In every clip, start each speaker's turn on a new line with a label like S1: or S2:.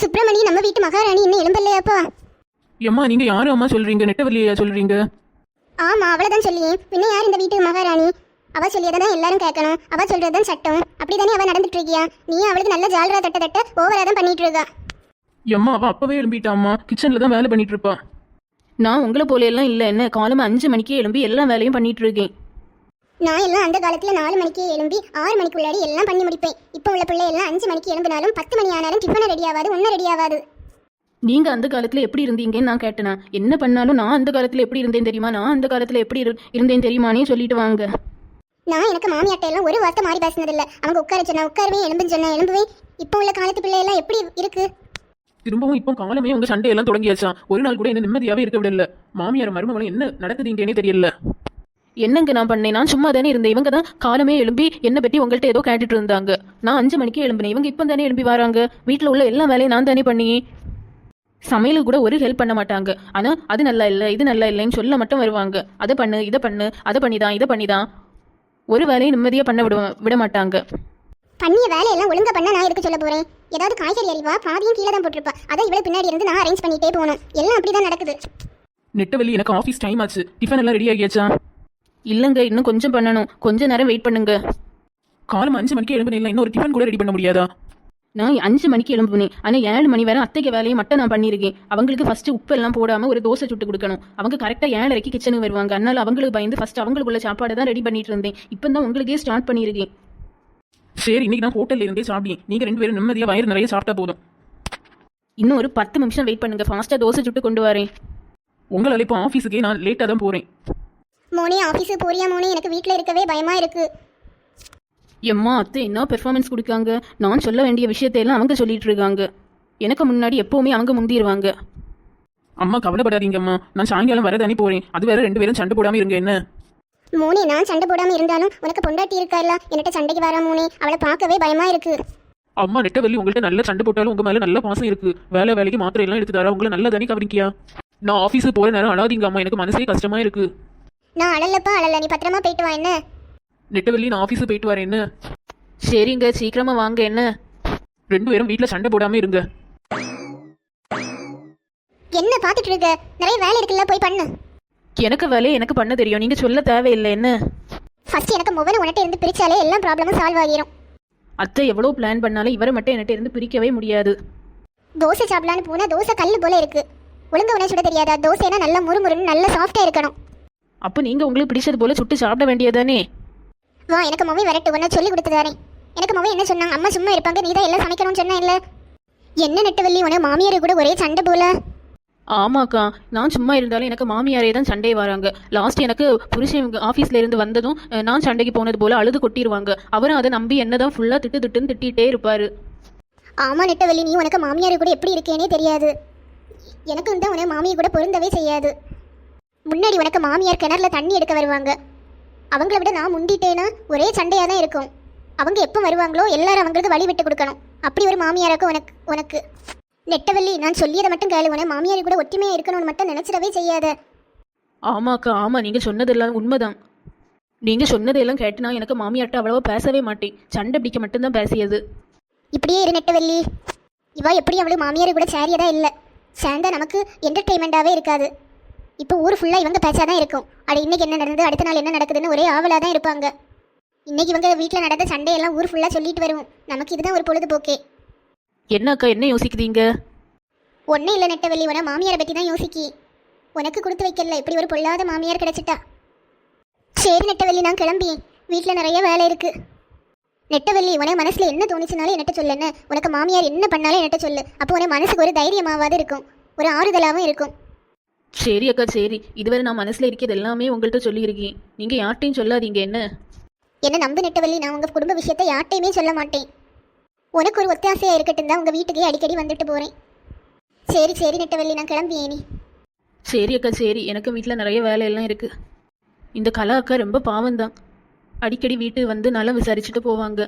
S1: சுப்பிரமணி நம்ம வீட்டு மகாராணி இன்னும் எழும்பலையாப்பா?
S2: ஏம்மா நீங்க யாரு அம்மா சொல்றீங்க? நெட்டவள்ளியா சொல்றீங்க?
S1: ஆமா, அவளைதான் சொல்லியே. பின்ன யார் இந்த வீட்டு மகாராணி? அவ சொல்லியதான் எல்லாரும் கேட்கணும். அவ சொல்றதுதான் சட்டம். அப்படிதானே அவ நடந்துட்டு இருக்கியா? நீ அவளுக்கு நல்ல ஜாலரா தட்ட தட்ட ஓவரா தான் பண்ணிட்டு இருக்கா.
S2: ஏம்மா அவ அப்பவே எழும்பிட்டாம்மா, கிச்சன்ல தான் வேலை பண்ணிட்டு இருப்பா.
S3: நான் உங்களை போல எல்லாம் இல்லை, என்ன காலம் 5 மணிக்கே எழும்பி எல்லா வேலையும் பண்ணிட்டு இருக்கேன்.
S1: நான் எல்லாம் அந்த காலத்துல 4 மணிக்கே எழும்பி 6 மணிக்குள்ளாடி எல்லாம் பண்ணி முடிப்பேன். இப்போ உள்ள பிள்ளை எல்லாம் 5 மணிக்கு எழும்பினாலும் 10 மணி ஆனாலும் டிஃபன் ரெடி ஆகாது, ஒன்னும் ரெடி ஆகாது.
S3: நீங்க அந்த காலத்துல எப்படி இருந்தீங்கன்னு நான் கேட்டேனா? என்ன பண்ணாலும் நான் அந்த காலத்துல எப்படி இருந்தேன் தெரியுமா, நான் அந்த காலத்துல எப்படி இருந்தேன் தெரியுமானே சொல்லிட்டு வாங்க.
S1: நான் எனக்கு மாமியாட்ட எல்லாம் ஒரு வார்த்தை மாறி பேசினதில்லை. அவங்க உட்கார சொன்னா உட்காருவேன், எலும்புன்னு சொன்னா எழும்புவேன். இப்போ உள்ள காலத்து பிள்ளை எல்லாம் எப்படி இருக்கு?
S2: திரும்பவும் இப்போ காலமே உங்க சண்டையெல்லாம் தொடங்கியாச்சா? ஒரு நாள் கூட என்ன நிம்மதியாவே இருக்க விடல. மாமியார் மருமகளும் என்ன நடக்குதுங்கன்னே தெரியல.
S3: என்னங்க நான் பண்ணேன்? நான் சும்மா தானே இருந்தேன். இவங்க தான் காலமே எழும்பி என்னை பற்றி உங்கள்கிட்ட ஏதோ கேட்டுட்டு இருந்தாங்க. நான் 5 மணிக்கே எழும்பினேன். இவங்க இப்போ தானே எழும்பி வராங்க. வீட்டில் உள்ள எல்லா வேலையும் நான் தானே பண்ணி, சமையலுக்கு கூட ஒரு ஹெல்ப் பண்ண மாட்டாங்க. ஆனால் அது நல்லா இல்லை இது நல்லா இல்லைன்னு சொல்ல மட்டும் வருவாங்க. அதை பண்ணு இதை பண்ணு, அதை பண்ணிதான் இதை பண்ணிதான், ஒரு வேலையை நிம்மதியாக பண்ண விட மாட்டாங்க.
S1: பண்ணிய வேலையெல்லாம் ஒழுங்கா பண்ண நான் எதுக்கு சொல்ல போறேன்? ஏதாவது காய்கறி அறிவா பாதியும் கீழே தான் போட்டிருப்பா. அதை இவ்வளவு பின்னாடி இருந்து நான் அரேஞ்ச் பண்ணிட்டே போகணும். எல்லாம் அப்படிதான் நடக்குது.
S2: நெட்டவள்ளி எனக்கு ஆஃபீஸ் டைம் ஆச்சு. டிஃபன் எல்லாம் ரெடி ஆகியாச்சா?
S3: இல்லைங்க, இன்னும் கொஞ்சம் பண்ணணும். கொஞ்ச நேரம் வெயிட் பண்ணுங்க.
S2: காலம் 5 மணிக்கு எழும்பினேன், இன்னும் ஒரு டிஃபன் கூட ரெடி பண்ண முடியாதா?
S3: நான் 5 மணிக்கு எழும்புனேன். ஆனால் 7 மணி வரை அத்தைக்கு வேலையை மட்டும் நான் பண்ணியிருக்கேன். அவங்களுக்கு ஃபர்ஸ்ட் உப்பு எல்லாம் போடாமல் ஒரு தோசை சுட்டு கொடுக்கணும். அவங்க கரெக்டாக 7:30 கிச்சனுக்கு வருவாங்க. அதனால அவங்களுக்கு பயந்து ஃபர்ஸ்ட் அவங்களுக்குள்ள சாப்பாடு தான் ரெடி பண்ணிட்டு இருந்தேன். இப்போ தான் உங்களுக்கே ஸ்டார்ட் பண்ணியிருக்கேன்.
S2: சரி, இன்னைக்கு நான் ஹோட்டல்ல இருந்தே சாப்பிட்டேன். நீங்க 2 பேரும் நிம்மதியா வயிறு நிறைய சாப்பிட்டா போதும்.
S3: இன்னும் ஒரு 10 நிமிஷம் வெயிட் பண்ணுங்க. ஃபாஸ்ட்டாக தோசை சுட்டு கொண்டு வரேன்.
S2: உங்களால இப்போ ஆஃபீஸுக்கே நான் லேட்டாக தான் போறேன்.
S1: மோனே, ஆஃபீஸுக்கு போறியா மோனே? எனக்கு வீட்டில் இருக்கவே பயமா இருக்கு.
S3: எம்மா அத்தை என்ன பெர்ஃபார்மன்ஸ் கொடுக்காங்க. நான் சொல்ல வேண்டிய விஷயத்தையெல்லாம் அவங்க சொல்லிட்டு இருக்காங்க. எனக்கு முன்னாடி எப்போவுமே அவங்க முந்திடுவாங்க.
S2: அம்மா கவலைப்படாதீங்கம்மா, நான் சாயங்காலம் வரதானே போறேன். அது வேற 2 பேரும் சண்டை போடாம இருங்க என்ன?
S1: மோனே, நான் சண்டை போடாம இருந்தாலும் உனக்கு பொண்டாட்டி இருக்கால, என்னட்ட சண்டைக்கு வரா மோனே. அவளை பார்க்கவே பயமா இருக்கு.
S2: அம்மா நெட்டவள்ளி உங்கள்கிட்ட நல்ல சண்டை போட்டாலும் உங்க மேல நல்ல பாசம் இருக்கு. வேலைக்கு மாத்திரை எல்லாம் எடுத்து தரா, உங்களை நல்லா தானே கவனிக்கியா? நான் ஆஃபீஸுக்கு போற நேரம் அழாதீங்க அம்மா, எனக்கு மனசே கஷ்டமா இருக்கு.
S1: நான் அழலப்பா அழல, நீ பத்திரமா போயிட்டு வா என்ன?
S2: நெட்டவள்ளி நான் ஆஃபீஸுக்கு போயிட்டு வரேன் என்ன?
S3: சரிங்க, சீக்கிரமா வாங்க என்ன?
S2: 2 பேரும் வீட்டில் சண்டை போடாம இருங்க.
S1: என்ன பார்த்துட்டு இருக்க? நிறைய வேலை இருக்குல்ல, போய் பண்ணு.
S3: எனக்கு வேலையை எனக்கு பண்ண தெரியும், நீங்க சொல்ல தேவையில்லை என்ன?
S1: ஃபர்ஸ்ட் எனக்கு மொபைல் உன்கிட்ட இருந்து பிரிச்சாலே எல்லா ப்ராப்ளமும் சால்வ் ஆகிரும்.
S3: அத்தை எவ்வளோ பிளான் பண்ணாலும் இவரை மட்டும் என்கிட்ட இருந்து பிரிக்கவே முடியாது.
S1: தோசை சாப்பிடலான்னு போனா தோசை கல்லு போல இருக்கு. ஒழுங்கா உடனே சுட தெரியாதா? தோசைனா நல்லா முறுமுறுன்னு நல்லா சாஃப்டா இருக்கணும்.
S3: அப்போ நீங்க உங்களுக்கு பிடிச்சது போல சுட்டு சாப்பிட வேண்டியதானே?
S1: வா, எனக்கு மொபைல் வரட்டு, ஒன்று சொல்லி கொடுத்து தரேன். எனக்கு மொபைல் என்ன சொன்னாங்க? அம்மா சும்மா இருப்பாங்க, நீ தான் எல்லாம் சமைக்கணும்னு சொன்னா இல்ல? என்ன நெட்டவள்ளி, உனக்கு மாமியார் கூட ஒரே சண்டை போல?
S3: ஆமாக்கா, நான் சும்மா இருந்தாலும் எனக்கு மாமியாரே தான் சண்டை வராங்க. லாஸ்ட் எனக்கு புருஷன் ஆஃபீஸ்ல இருந்து வந்ததும் நான் சண்டைக்கு போனது போல அழுது கொட்டிடுவாங்க. அவரும் அதை நம்பி என்னதான் ஃபுல்லா திட்டுன்னு திட்டிகிட்டே இருப்பாரு.
S1: ஆமா நெட்டவள்ளி, நீ உனக்கு மாமியார் கூட எப்படி இருக்கேனே தெரியாது. எனக்கு வந்து உனக்கு மாமியார் கூட பொருந்தவே செய்யாது. முன்னாடி உனக்கு மாமியார் கிணறுல தண்ணி எடுக்க வருவாங்க. அவங்கள விட நான் முந்திட்டேன்னா ஒரே சண்டையாக தான் இருக்கும். அவங்க எப்போ வருவாங்களோ எல்லாரும் அவங்களுக்கு வழி விட்டு கொடுக்கணும். அப்படி ஒரு மாமியாராக்கும் உனக்கு நெட்டவள்ளி, நான் சொல்லியதை மட்டும் கேளு. உன மாமியார் கூட ஒற்றுமையாக இருக்கணும்னு மட்டும் நினைச்சிடவே செய்யாத.
S3: ஆமாக்கா, ஆமா, நீங்க சொன்னதெல்லாம் உண்மைதான். நீங்க சொன்னதெல்லாம் கேட்டு நான் எனக்கு மாமியார்ட்ட அவ்வளவா பேசவே மாட்டேன். சண்டை பிடிக்க மட்டும்தான் பேசியது.
S1: இப்படியே இரு நெட்டவள்ளி. இவா எப்படி அவளுக்கு மாமியார் கூட சேரியதா இல்லை. சேர்ந்தா நமக்கு என்டர்டெயின்மெண்ட்டாகவே இருக்காது. இப்போ ஊர் ஃபுல்லாக இவங்க பேச்சாதான் இருக்கும். அட இன்னைக்கு என்ன நடந்தது, அடுத்த நாள் என்ன நடக்குதுன்னு ஒரே ஆவலாக தான் இருப்பாங்க. இன்னைக்கு இவங்க வீட்டில் நடந்த சண்டையெல்லாம் ஊர் ஃபுல்லாக சொல்லிட்டு வருவோம். நமக்கு இதுதான் ஒரு பொழுதுபோக்கே.
S3: என்னக்கா என்ன யோசிக்கிறீங்க?
S1: ஒன்றும் இல்லை நெட்டவள்ளி, உன மாமியாரை பற்றி தான் யோசிக்கி. உனக்கு கொடுத்து வைக்கல, இப்படி ஒரு பொல்லாத மாமியார் கிடைச்சிட்டா. சரி நெட்டவள்ளி, நான் கிளம்பி, வீட்டில் நிறைய வேலை இருக்கு. நெட்டவள்ளி, உனக்கு மனசில் என்ன தோணுச்சுனாலும் என்கிட்ட சொல்லுன்னு. உனக்கு மாமியார் என்ன பண்ணாலும் என்கிட்ட சொல்லு. அப்போ உனக்கு மனசுக்கு ஒரு தைரியமாவது இருக்கும், ஒரு ஆறுதலாகவும் இருக்கும்.
S3: சரி அக்கா, சரி. இதுவரை நான் மனசுல இருக்கிறது எல்லாமே உங்கள்கிட்ட சொல்லியிருக்கேன். நீங்க யார்ட்டையும் சொல்லாதீங்க என்ன?
S1: என்ன நம்பு நெட்டவள்ளி, நான் உங்கள் குடும்ப விஷயத்தை யார்ட்டையுமே சொல்ல மாட்டேன். உனக்கு ஒரு ஒத்தாசையாக இருக்கட்டும் தான் உங்கள் வீட்டுக்கே அடிக்கடி வந்துட்டு போகிறேன். சரி சரி நெட்டவள்ளி, நான் கிளம்பியேன் நீ.
S3: சரி அக்கா, சரி. எனக்கு வீட்டில் நிறைய வேலையெல்லாம் இருக்குது. இந்த கலா அக்கா ரொம்ப பாவம்தான். அடிக்கடி வீட்டுக்கு வந்து நல்லா விசாரிச்சுட்டு போவாங்க.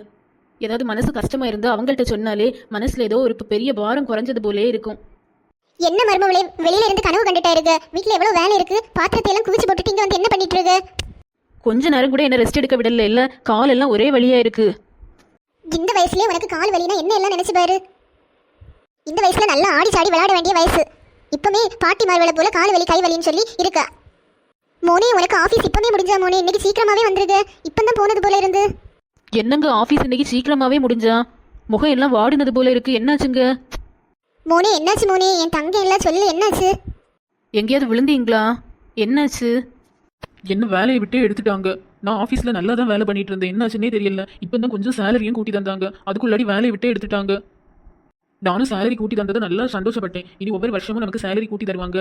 S3: ஏதாவது மனசு கஷ்டமாக இருந்தால் அவங்கள்ட்ட சொன்னாலே மனசில் ஏதோ ஒரு பெரிய பாரம் குறைஞ்சது போலே இருக்கும்.
S1: என்ன மருமகளே, வெளியில இருந்து கனவு கண்டுட்டா இருக்கு. வீட்டில் எவ்வளோ வேலை இருக்கு, பாத்திரத்தை எல்லாம் குவிச்சு போட்டுட்டு இங்கே வந்து என்ன பண்ணிட்டு இருக்கு?
S3: கொஞ்ச நேரம் கூட என்ன ரெஸ்ட் எடுக்க விடல. இல்லை, காலெல்லாம் ஒரே வழியாக இருக்குது.
S1: இந்த வயசுலேயே உனக்கு கால் வலினா என்ன எல்லாம் நினைச்சு பாரு. இந்த வயசுல நல்லா ஆடி சாடி விளையாட வேண்டிய வயசு. இப்பமே பாட்டி மார்வளை போல கால் வலி கை வலின்னு சொல்லி இருக்கா. மோனே உனக்கு ஆஃபீஸ் இப்பமே முடிஞ்சா மோனே? இன்னைக்கு சீக்கிரமாவே வந்துருது. இப்பதான் போனது போல இருந்து.
S3: என்னங்க ஆஃபீஸ் இன்னைக்கு சீக்கிரமாவே முடிஞ்சா? முகம் எல்லாம் வாடினது போல இருக்கு, என்னாச்சுங்க?
S1: மோனே என்னாச்சு மோனே? என் தங்க எல்லாம் சொல்லு, என்னாச்சு?
S3: எங்கேயாவது விழுந்தீங்களா? என்னாச்சு?
S2: என்ன வேலையை விட்டே எடுத்துட்டாங்க. நான் ஆஃபீஸில் நல்லா தான் வேலை பண்ணிட்டு இருந்தேன், என்னாச்சுன்னே தெரியல. இப்போ தான் கொஞ்சம் சேலரியும் கூட்டி தந்தாங்க, அதுக்குள்ளாடி வேலையை விட்டே எடுத்துட்டாங்க. நானும் சேலரி கூட்டி தந்ததை நல்லா சந்தோஷப்பட்டேன். இனி ஒவ்வொரு வருஷமும் நமக்கு சேலரி கூட்டி தருவாங்க,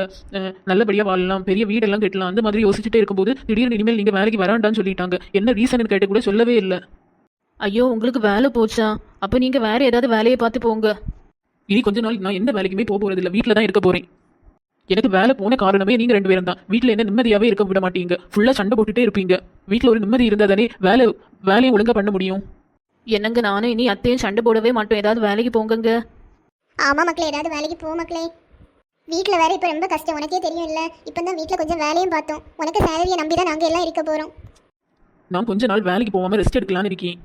S2: நல்லபடியாக வாழலாம், பெரிய வீடெல்லாம் கட்டலாம், அந்த மாதிரி யோசிச்சுட்டே இருக்கும்போது திடீர்னு இனிமேல் நீங்கள் வேலைக்கு வராண்டான்னு சொல்லிட்டாங்க. என்ன ரீசன் கேட்டு கூட சொல்லவே இல்லை.
S3: ஐயோ, உங்களுக்கு வேலை போச்சா? அப்போ நீங்கள் வேற ஏதாவது வேலையை பார்த்து போங்க.
S2: இனி கொஞ்ச நாள் நான் எந்த வேலைக்குமே போக போகிறதில்ல, வீட்டில் தான் இருக்க போகிறேன். எனக்கு வேலை போன காரணமே நீங்கள் 2 பேரும் தான். வீட்டில் என்ன நிம்மதியாகவே இருக்க விட மாட்டீங்க, ஃபுல்லாக சண்டை போட்டுட்டே இருப்பீங்க. வீட்டில் ஒரு நிம்மதி இருந்தால் தானே வேலையை ஒழுங்காக பண்ண முடியும்.
S3: என்னங்க, நானும் இனி அத்தையும் சண்டை போடவே மாட்டோம். ஏதாவது வேலைக்கு போங்கங்க.
S1: ஆமா மக்களே, ஏதாவது வேலைக்கு போ மக்களே. வீட்டில் வேற இப்போ ரொம்ப கஷ்டம், உனக்கே தெரியும் இல்லை? இப்போ தான் வீட்டில் கொஞ்சம் வேலையும் பார்த்தோம். உனக்கு சேலரியை நம்பி தான் நாங்கள் எல்லாம் இருக்க போகிறோம்.
S2: நான் கொஞ்ச நாள் வேலைக்கு போகாமல் ரெஸ்ட் எடுக்கலான்னு இருக்கேன்.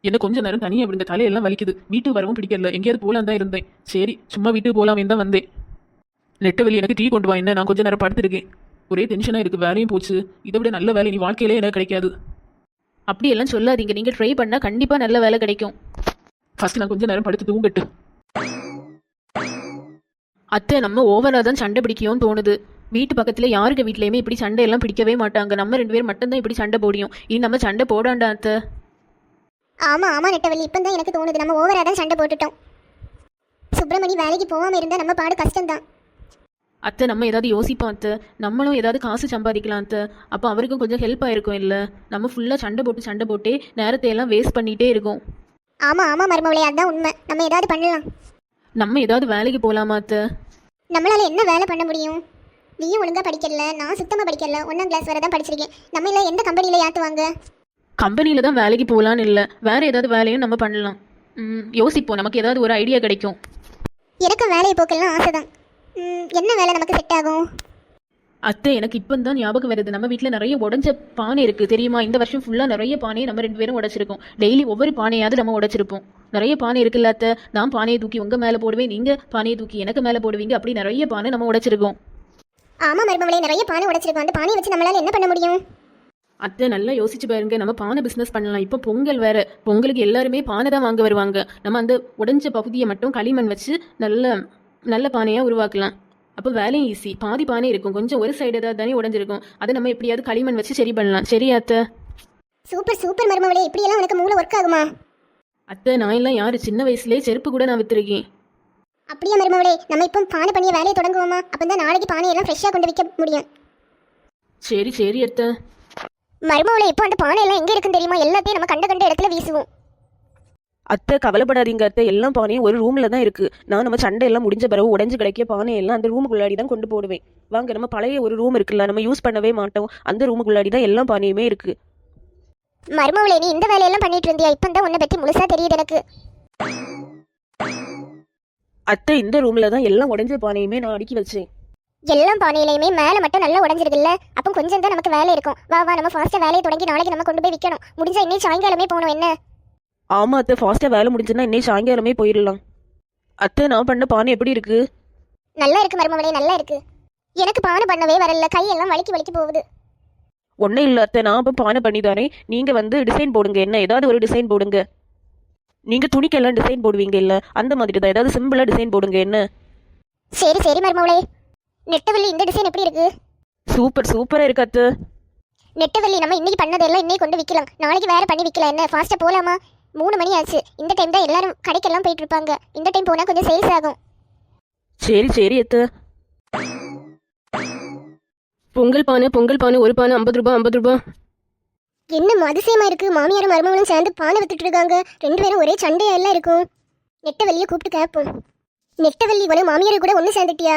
S2: என்ன கொஞ்ச நேரம் தனியாக விடுங்க, தலையெல்லாம் வலிக்குது. வீட்டுக்கு வரவும் பிடிக்கல, எங்கேயாவது போகலான் தான் இருந்தேன். சரி சும்மா வீட்டுக்கு போகலாமே தான் வந்தேன். நெட்டவெளி எனக்கு டீ கொண்டு வா, என்ன நான் கொஞ்ச நேரம் படுத்துருக்கேன். ஒரே டென்ஷனாக இருக்குது, வேலையும் போச்சு. இதை விட நல்ல வேலை நீ வாழ்க்கையிலே எனக்கு கிடைக்காது.
S3: அப்படியெல்லாம் சொல்லாதீங்க, நீங்கள் ட்ரை பண்ணால் கண்டிப்பாக நல்ல வேலை கிடைக்கும்.
S2: ஃபர்ஸ்ட் நான் கொஞ்ச நேரம் படுத்து தூங்கட்டு.
S3: அத்தை, நம்ம ஓவராக தான் சண்டை பிடிக்கும்னு தோணுது. வீட்டு பக்கத்தில் யாருக்கு வீட்லையுமே இப்படி சண்டை எல்லாம் பிடிக்கவே மாட்டாங்க. நம்ம 2 பேர் மட்டும்தான் இப்படி சண்டை போடியும். இனி நம்ம சண்டை போடாண்டா அத்தை.
S1: ஆமா ஆமா நெட்டவள்ளி, இப்போ தான் எனக்கு தோணுது நம்ம ஓவராக தான் சண்டை போட்டுட்டோம். சுப்பிரமணி வேலைக்கு போகாமல் இருந்தால் நம்ம பாடு கஷ்டம்தான்.
S3: அத்தை, நம்ம ஏதாவது யோசிப்போம் அத்தை. நம்மளும் ஏதாவது காசு சம்பாதிக்கலாம் அத்தை. அப்போ அவருக்கும் கொஞ்சம் ஹெல்ப் ஆயிருக்கும் இல்லை? நம்ம ஃபுல்லாக சண்டை போட்டே நேரத்தை எல்லாம் வேஸ்ட் பண்ணிகிட்டே இருக்கோம்.
S1: ஆமா ஆமா மருமவளே, அதுதான் உண்மை. நம்ம ஏதாவது பண்ணலாம்.
S3: நம்ம ஏதாவது வேலைக்கு போகலாமா அத்தை?
S1: நம்மளால என்ன வேலை பண்ண முடியும்? நீயும் ஒழுங்கா படிக்கல, நான் சுத்தமாக படிக்கல. 1ஆம் கிளாஸ் வரை தான் படிச்சிருக்கேன். நம்ம எல்லாம் எந்த கம்பெனியில் ஏற்றுவாங்க?
S3: கம்பெனியில் தான் வேலைக்கு போகலான்னு இல்லை, வேறு ஏதாவது வேலையும் நம்ம பண்ணலாம். யோசிப்போம், நமக்கு ஏதாவது ஒரு ஐடியா கிடைக்கும்.
S1: எனக்கு வேலையை போக்கலாம் ஆசை தான். என்ன வேலை நமக்கு செட் ஆகும்?
S3: அத்தை, எனக்கு இப்போ தான் ஞாபகம் வருது. நம்ம வீட்டில் நிறைய உடஞ்ச பானை இருக்குது தெரியுமா? இந்த வருஷம் ஃபுல்லாக நிறைய பானையை நம்ம 2 பேரும் உடைச்சிருக்கோம். டெய்லி ஒவ்வொரு பானையாவது நம்ம உடைச்சிருப்போம். நிறைய பானை இருக்குல்ல அத்தை? நான் பானையை தூக்கி உங்கள் மேலே போடுவேன், நீங்கள் பானையை தூக்கி எனக்கு மேலே போடுவீங்க. அப்படி நிறைய பானை நம்ம உடைச்சிருக்கோம்.
S1: ஆமாம் மருமவளே, நிறைய பானை உடைச்சிருக்கோம். அந்த பானையை வச்சு நம்மளால என்ன பண்ண முடியும்?
S3: அத்தை, நல்லா யோசிச்சு பாருங்க, நம்ம பானை பிஸ்னஸ் பண்ணலாம். இப்போ பொங்கல் வேற, பொங்கலுக்கு எல்லாருமே பானை தான் வாங்க வருவாங்க. நம்ம அந்த உடைஞ்ச பகுதியை மட்டும் களிமண் வச்சு நல்ல பானையாக உருவாக்கலாம். அப்போ வேலையும் ஈஸி. பாதி பானை இருக்கும், கொஞ்சம் ஒரு சைடு ஏதாவது தானே உடஞ்சிருக்கும். அதை நம்ம எப்படியாவது களிமண் வச்சு சரி பண்ணலாம். சரி அத்தை?
S1: சூப்பர் சூப்பர் மருமவளே, இப்படியெல்லாம் உனக்கு மூளை ஒர்க் ஆகுமா?
S3: அத்தை, நான் எல்லாம் யாரு, சின்ன வயசுலேயே செருப்பு கூட நான் விற்றுருக்கேன்.
S1: அப்படியே மருமவளே, நம்ம இப்போ பானை பண்ணிய வேலையை தொடங்குவோமா? அப்போ தான் நாளைக்கு பானையெல்லாம் ஃப்ரெஷ்ஷாக கொண்டு விற்க முடியும்.
S3: சரி சரி அத்தை.
S1: மருமவளே, இப்போ அந்த பானையெல்லாம் எங்கே இருக்குன்னு தெரியுமா? எல்லாத்தையும் நம்ம கண்ட இடத்துல வீசுவோம்.
S4: அத்தை, கவலைப்படாதீங்க அத்தை. எல்லாம் பானையும் ஒரு ரூமில் தான் இருக்குது. நான் நம்ம சண்டை எல்லாம் முடிஞ்ச பிறகு உடஞ்சி கிடைக்க பானையெல்லாம் அந்த ரூமுக்குள்ளாடி தான் கொண்டு போடுவேன். வாங்க, நம்ம பழைய ஒரு ரூம் இருக்குல்ல, நம்ம யூஸ் பண்ணவே மாட்டோம், அந்த ரூமுக்குள்ளாடி தான் எல்லா பானையுமே இருக்குது.
S1: மருமவளே, நீ இந்த வேலையெல்லாம் பண்ணிட்டு இருந்தியா? இப்போ தான் உன்னை பற்றி முழுசாக தெரியுது எனக்கு.
S4: அத்தை, இந்த ரூமில் தான் எல்லாம் உடஞ்ச பானையுமே நான் அடுக்கி வச்சேன்.
S1: எல்லா பானையிலையுமே மேலே மட்டும் நல்லா உடஞ்சிருக்குல்ல? அப்போ கொஞ்சம் தான் நமக்கு வேலை இருக்கும். வா வா, நம்ம ஃபாஸ்ட்டாக வேலையை தொடங்கி நாளைக்கு நம்ம கொண்டு போய் விற்கணும். முடிஞ்சா இன்னைக்கு சாயங்காலமே போகணும். என்ன?
S4: ஆமாம் அத்தை, ஃபாஸ்ட்டாக வேலை முடிஞ்சுன்னா இன்னைக்கு சாயங்காலமே போயிடலாம். அத்தை, நான் பண்ண பானை எப்படி இருக்கு?
S1: நல்லா இருக்கு மருமவளே, நல்லா இருக்கு. எனக்கு பானை பண்ணவே வரல, கையெல்லாம் வலிக்கு போகுது.
S4: ஒன்றும் இல்லை அத்தை, நான் இப்போ பானை பண்ணி தரேன். நீங்கள் வந்து டிசைன் போடுங்க, என்ன ஏதாவது ஒரு டிசைன் போடுங்க. நீங்கள் துணிக்கெல்லாம் டிசைன் போடுவீங்க இல்லை, அந்த மாதிரி தான் ஏதாவது சிம்பிளாக டிசைன் போடுங்க. என்ன?
S1: சரி சரி மருமவளே. நெட்டவள்ளி, இந்த டிசைன் எப்படி இருக்கு?
S4: சூப்பராக இருக்கு அத்தை.
S1: நெட்டவள்ளி, நம்ம இன்னைக்கு பண்ணதெல்லாம் இன்னைக்கு கொண்டு விற்கலாம், நாளைக்கு வேற பண்ணி விற்கலாம். என்ன ஃபாஸ்ட்டாக போகலாமா? 3 மணி ஆச்சு. இந்த டைம் தான் எல்லாரும் கடைக்கெல்லாம் போயிட்டு இருப்பாங்க. இந்த டைம் போனால் கொஞ்சம் சேல்ஸ் ஆகும்.
S4: சரி அத்தை.
S3: பொங்கல் பானை ஒரு பானை 50 ரூபாய் 50 ரூபாய்.
S1: என்ன அதிசயமா இருக்கு, மாமியாரும் மருமகளும் சேர்ந்து பானை வித்துட்டு இருக்காங்க. 2 பேரும் ஒரே சண்டையா எல்லாம் இருக்கும். நெட்டவள்ளியை கூப்பிட்டு கேட்போம். நெட்டவள்ளி, உன மாமியாரு கூட ஒன்று சேர்ந்துட்டியா?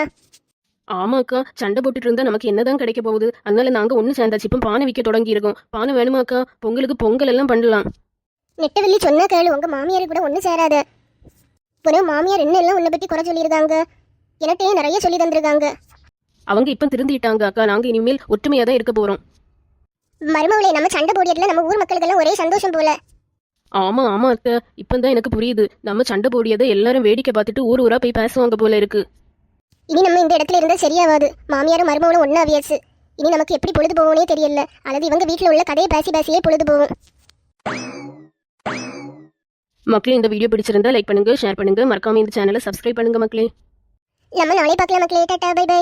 S3: ஆமாக்கா, சண்டை போட்டுட்டு இருந்தா நமக்கு என்னதான் கிடைக்க போகுது? அதனால நாங்க ஒன்று சேர்ந்தாச்சு. இப்போ பானை விற்க தொடங்கி இருக்கோம். பானை வேணுமாக்கா? பொங்கலுக்கு பொங்கல் எல்லாம் பண்ணலாம்.
S1: நெட்டவள்ளி, சொன்னா கேளு, உங்க மாமியாரு கூட ஒன்று சேராத. உன மாமியார் என்ன எல்லாம் உன்னை பற்றி குறை சொல்லியிருக்காங்க. எனக்கே நிறைய சொல்லி தந்திருக்காங்க.
S3: அவங்க இப்போ திருந்திட்டாங்க அக்கா. நாங்க இனிமேல் ஒற்றுமையா தான் இருக்க போறோம்.
S1: மருமவளே, நம்ம சண்டை போடியதுல நம்ம ஊர் மக்களுக்கெல்லாம் ஒரே சந்தோஷம் போல.
S3: ஆமா ஆமா அத்தை, இப்பதான் எனக்கு புரியுது. நம்ம சண்டை போடியதை எல்லாரும் வேடிக்கை பார்த்துட்டு ஊர் ஊரா போய் பேசுவாங்க போல இருக்கு.
S1: இனி நம்ம இந்த இடத்துல இருந்தால் சரியாவாது. மாமியாரும் மருமகளும் ஒன்றாவியாச்சு. இனி நமக்கு எப்படி பொழுது போவோனே தெரியல. அல்லது இவங்க வீட்டில் உள்ள கதையை பேசி பேசியே பொழுது போகும்.
S3: மக்களே, இந்த வீடியோ பிடிச்சிருந்தா லைக் பண்ணுங்க, ஷேர் பண்ணுங்க, மறக்காம இந்த சேனலை சப்ஸ்கிரைப் பண்ணுங்க மக்களே.
S1: நம்ம நாளை பார்க்கலாம் மக்களே. Tata bye by.